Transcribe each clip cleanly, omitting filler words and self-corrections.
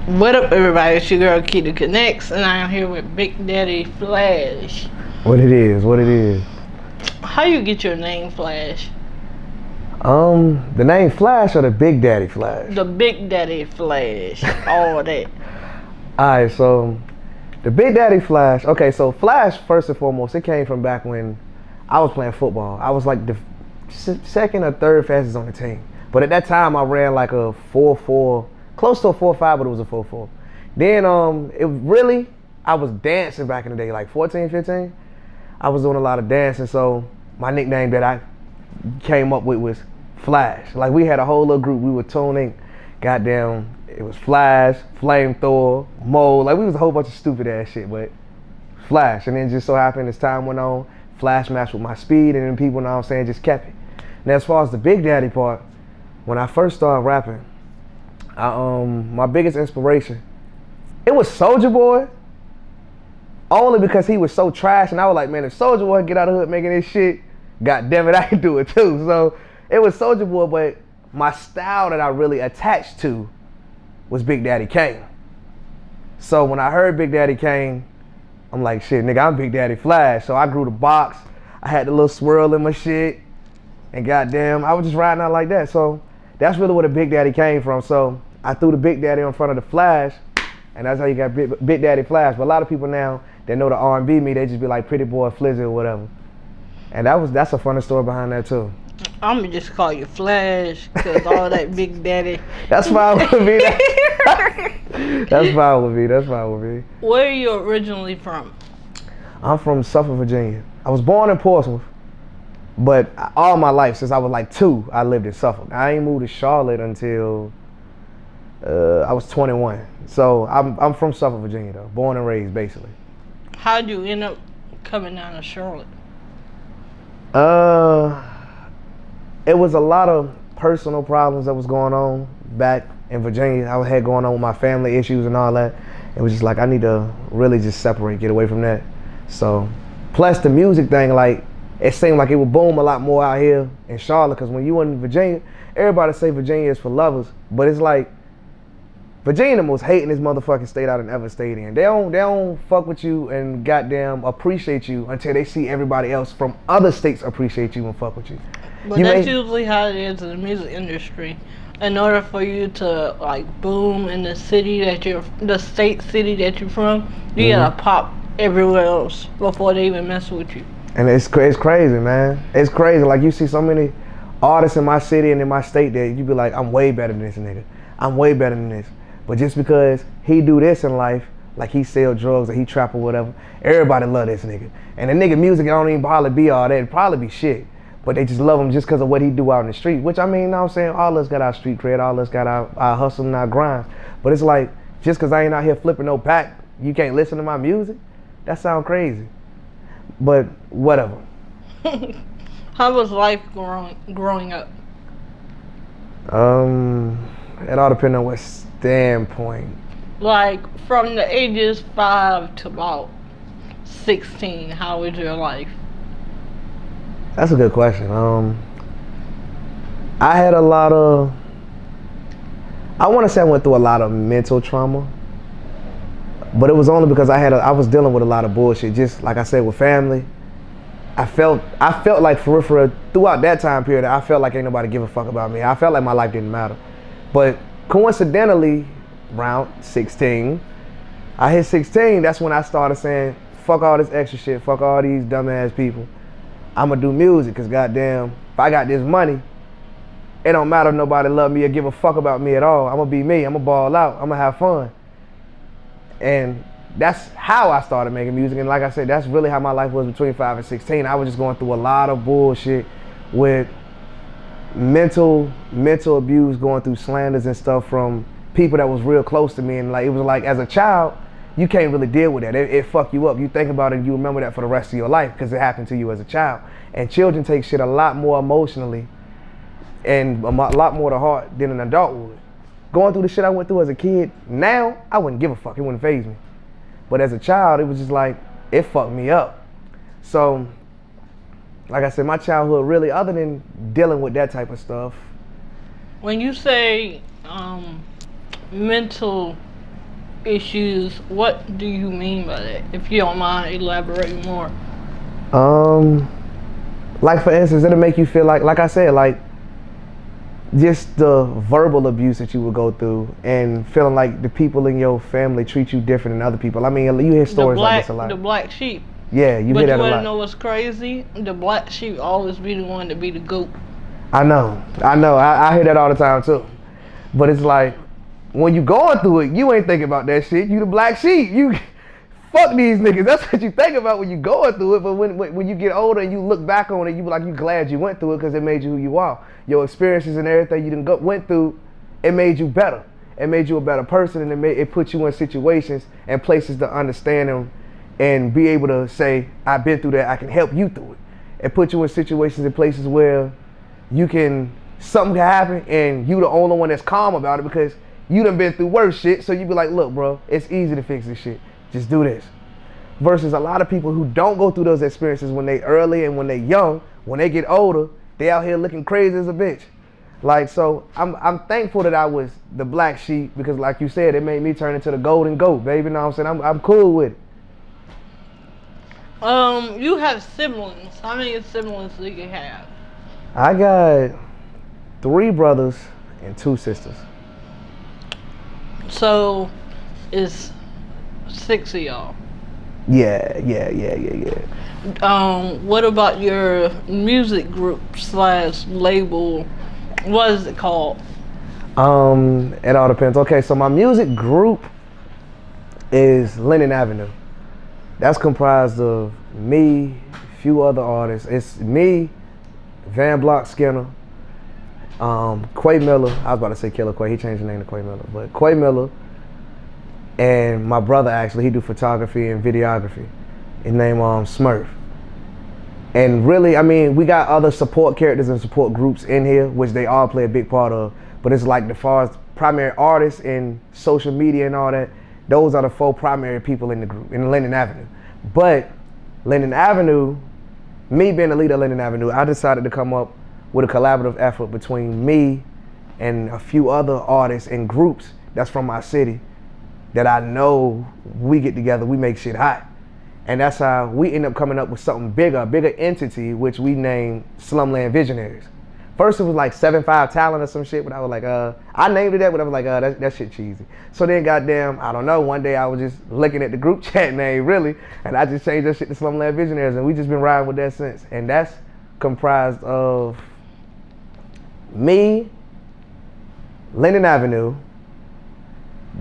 What up, everybody? It's your girl Kitty Connects, and I'm here with Big Daddy Flash. What it is. How you get your name, Flash? The name Flash or the Big Daddy Flash? The Big Daddy Flash. All that. Alright, so the Big Daddy Flash. Okay, so Flash, first and foremost, it came from back when I was playing football. I was like the second or third fastest on the team. But at that time, I ran like a 4.4, close to a 4.5, but it was a 4.4. Then I was dancing back in the day, like 14, 15. I was doing a lot of dancing, so my nickname that I came up with was Flash. Like we had a whole little group, we were tuning, goddamn, it was Flash, Flamethrower, Mold, like we was a whole bunch of stupid ass shit, but Flash. And then just so happened as time went on, Flash matched with my speed, and then people, know what I'm saying, just kept it. Now as far as the Big Daddy part, when I first started rapping, my biggest inspiration, it was Soulja Boy. Only because he was so trash, and I was like, man, if Soulja Boy get out of the hood making this shit, god damn it, I can do it too. So it was Soulja Boy, but my style that I really attached to was Big Daddy Kane. So when I heard Big Daddy Kane, I'm like, shit, nigga, I'm Big Daddy Flash. So I grew the box, I had the little swirl in my shit, and goddamn, I was just riding out like that. So that's really where the Big Daddy came from. So I threw the Big Daddy in front of the Flash, and that's how you got Big Daddy Flash. But a lot of people now, they know the R&B me, they just be like Pretty Boy Flizzy or whatever. And that's a funny story behind that too. I'm gonna just call you Flash, cause all that Big Daddy. That's fine with me. That's fine with me. Where are you originally from? I'm from Suffolk, Virginia. I was born in Portsmouth, but all my life, since I was like 2, I lived in Suffolk. I ain't moved to Charlotte until I was 21. So I'm from Suffolk, Virginia though, born and raised basically. How'd you end up coming down to Charlotte? It was a lot of personal problems that was going on back in Virginia. I had going on with my family issues and all that. It was just like, I need to really just separate, get away from that. So, plus the music thing, like, it seemed like it would boom a lot more out here in Charlotte, because when you in Virginia, everybody say Virginia is for lovers, but it's like, Virginia the most hating this motherfucking state I done ever stayed in. They don't fuck with you and goddamn appreciate you until they see everybody else from other states appreciate you and fuck with you. But that's usually how it is in the music industry. In order for you to like boom in the city the state city that you're from, you gotta pop everywhere else before they even mess with you. And it's crazy, man. It's crazy. Like you see so many artists in my city and in my state that you be like, I'm way better than this nigga. I'm way better than this. But just because he do this in life, like he sell drugs or he trap or whatever, everybody love this nigga. And the nigga music don't even probably be all that. It'd probably be shit. But they just love him just because of what he do out in the street. Which I mean, you know what I'm saying? All of us got our street cred, all of us got our hustle and our grind. But it's like, just because I ain't out here flipping no pack, you can't listen to my music? That sound crazy. But whatever. How was life growing up? It all depends on what standpoint. Like from the ages 5 to about 16, how was your life? That's a good question. I had a lot of, I want to say I went through a lot of mental trauma, but it was only because I was dealing with a lot of bullshit. Just like I said, with family, I felt like for real, throughout that time period, I felt like ain't nobody give a fuck about me. I felt like my life didn't matter. But coincidentally, around 16, I hit 16, that's when I started saying, fuck all this extra shit, fuck all these dumbass people. I'ma do music, cause goddamn, if I got this money, it don't matter if nobody love me or give a fuck about me at all. I'ma be me, I'ma ball out, I'ma have fun. And that's how I started making music. And like I said, that's really how my life was between 5 and 16. I was just going through a lot of bullshit with mental abuse, going through slanders and stuff from people that was real close to me. And like, it was like, as a child, you can't really deal with that. It fuck you up. You think about it and you remember that for the rest of your life because it happened to you as a child. And children take shit a lot more emotionally and a lot more to heart than an adult would. Going through the shit I went through as a kid, now I wouldn't give a fuck. It wouldn't faze me. But as a child, it was just like, it fucked me up. So, like I said, my childhood really, other than dealing with that type of stuff. When you say mental issues. What do you mean by that? If you don't mind elaborating more. Um, like for instance, it'll make you feel like I said, like just the verbal abuse that you would go through, and feeling like the people in your family treat you different than other people. I mean, you hear stories like this a lot. The black sheep. Yeah, you But hear that you a wanna lot. know what's crazy? The black sheep always be the one to be the goat. I know. I hear that all the time too. But it's like when you going through it, you ain't thinking about that shit. You the black sheep. You fuck these niggas. That's what you think about when you going through it. But when you get older and you look back on it, you be like, you glad you went through it because it made you who you are. Your experiences and everything you went through, it made you better. It made you a better person, and it put you in situations and places to understand them and be able to say, I've been through that. I can help you through it. It put you in situations and places where something can happen and you the only one that's calm about it because you done been through worse shit. So you be like, look, bro, it's easy to fix this shit. Just do this. Versus a lot of people who don't go through those experiences when they early and when they young, when they get older, they out here looking crazy as a bitch. Like, so I'm thankful that I was the black sheep because like you said, it made me turn into the golden goat, baby. You know what I'm saying? I'm cool with it. You have siblings. How many siblings do you have? I got 3 brothers and 2 sisters. So, it's 6 of y'all. Yeah. What about your music group / label? What is it called? It all depends. Okay, so my music group is Lennon Avenue. That's comprised of me, a few other artists. It's me, Van Block Skinner, Quay Miller. I was about to say Killer Quay. He changed the name to Quay Miller, but Quay Miller and my brother actually. He do photography and videography. His name Smurf. And really, I mean, we got other support characters and support groups in here, which they all play a big part of. But it's like, as far as primary artists and social media and all that, those are the 4 primary people in the group, in Lennon Avenue. But Lennon Avenue, me being the leader of Lennon Avenue, I decided to come up with a collaborative effort between me and a few other artists and groups that's from my city that I know we get together, we make shit hot. And that's how we end up coming up with something bigger, a bigger entity, which we named Slumland Visionaries. First it was like 7-5 Talent or some shit, but I was like, I named it that, but I was like, that shit cheesy. So then goddamn, I don't know, one day I was just looking at the group chat name, really, and I just changed that shit to Slumland Visionaries, and we just been riding with that since. And that's comprised of me, Lennon Avenue,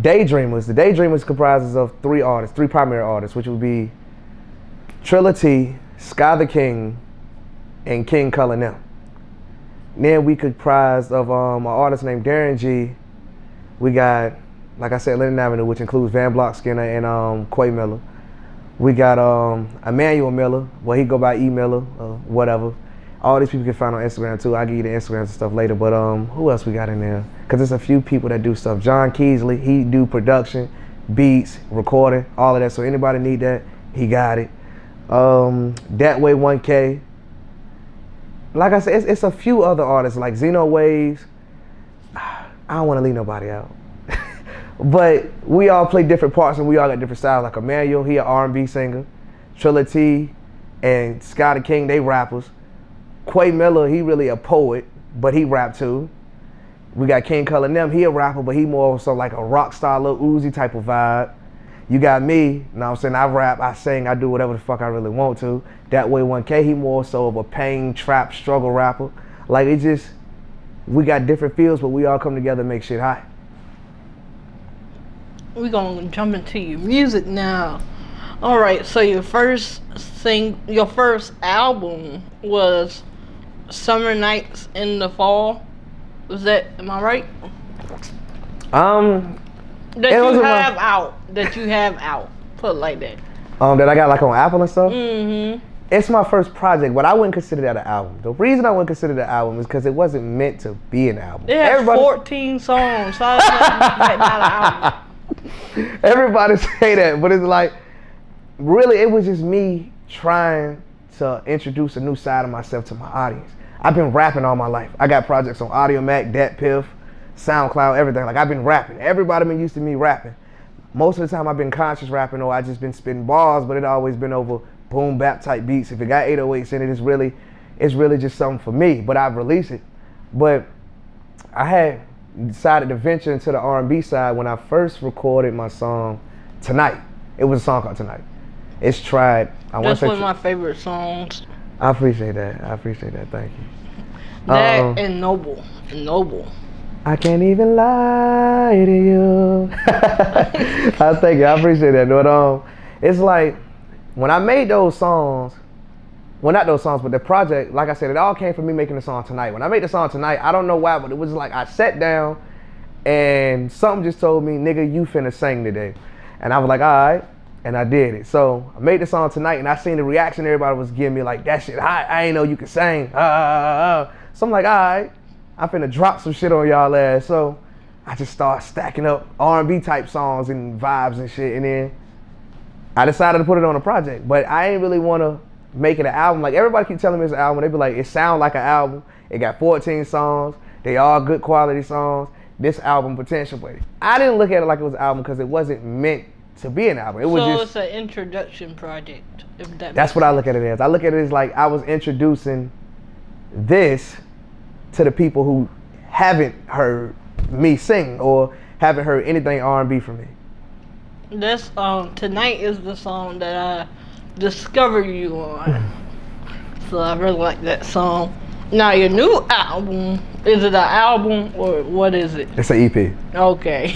Daydreamers. The Daydreamers comprises of 3 artists, 3 primary artists, which would be Trilla T, Sky the King, and King Cullen M. Then we comprised of an artist named Darren G. We got, like I said, Lennon Avenue, which includes Van Block Skinner and Quay Miller. We got Emmanuel Miller, well, he go by E-Miller or whatever. All these people can find on Instagram too. I'll give you the Instagram and stuff later. But who else we got in there? Because there's a few people that do stuff. John Keesley, he do production, beats, recording, all of that. So anybody need that, he got it. That Way 1K. Like I said, it's a few other artists like Xeno Waves. I don't want to leave nobody out. But we all play different parts and we all got different styles. Like Emmanuel, he an R&B singer. Trilla T and Scotty King, they rappers. Quay Miller, he really a poet, but he rap too. We got King Cullen them, he a rapper, but he more so like a rock star, Lil Uzi type of vibe. You got me, you know what I'm saying, I rap, I sing, I do whatever the fuck I really want to. That Way 1K, he more so of a pain, trap, struggle rapper. Like it just, we got different fields, but we all come together and make shit hot. We're gonna jump into your music now. All right, so your first album was Summer Nights in the Fall. Was that, am I right? That you have out. Put it like that. That I got like on Apple and stuff? Mm-hmm. It's my first project, but I wouldn't consider that an album. The reason I wouldn't consider it an album is because it wasn't meant to be an album. It has 14 songs, so it's not an album. Everybody say that, but it's like, really, it was just me trying to introduce a new side of myself to my audience. I've been rapping all my life. I got projects on Audio Mac, Dat Piff, SoundCloud, everything. Like I've been rapping. Everybody been used to me rapping. most of the time I've been conscious rapping or I just been spitting bars, but it always been over boom bap type beats. If it got 808s in it, it's really just something for me. But I've released it. But I had decided to venture into the R&B side when I first recorded my song Tonight. It was a song called Tonight. It's tried. That's one of my favorite songs. I appreciate that. Thank you. That and Noble. I can't even lie to you. I thank you. I appreciate that. But it's like when I made those songs, well, not those songs, but the project, like I said, it all came from me making the song Tonight. When I made the song Tonight, I don't know why, but it was like I sat down and something just told me, nigga, you finna sing today. And I was like, all right. And I did it. So I made the song Tonight, and I seen the reaction everybody was giving me, like, that shit hot. I ain't know you could sing. So I'm like, all right, I'm finna drop some shit on y'all ass. So I just start stacking up R&B type songs and vibes and shit. And then I decided to put it on a project. But I ain't really want to make it an album. Like, everybody keep telling me it's an album. They be like, it sound like an album. It got 14 songs. They all good quality songs. This album potential. But I didn't look at it like it was an album because it wasn't meant to be an album. It was just, it's an introduction project. That's what I look at it as. I look at it as like I was introducing this to the people who haven't heard me sing or haven't heard anything R&B from me. This Tonight is the song that I discovered you on. So I really like that song. Now your new album, is it an album or what is it? It's an EP. Okay.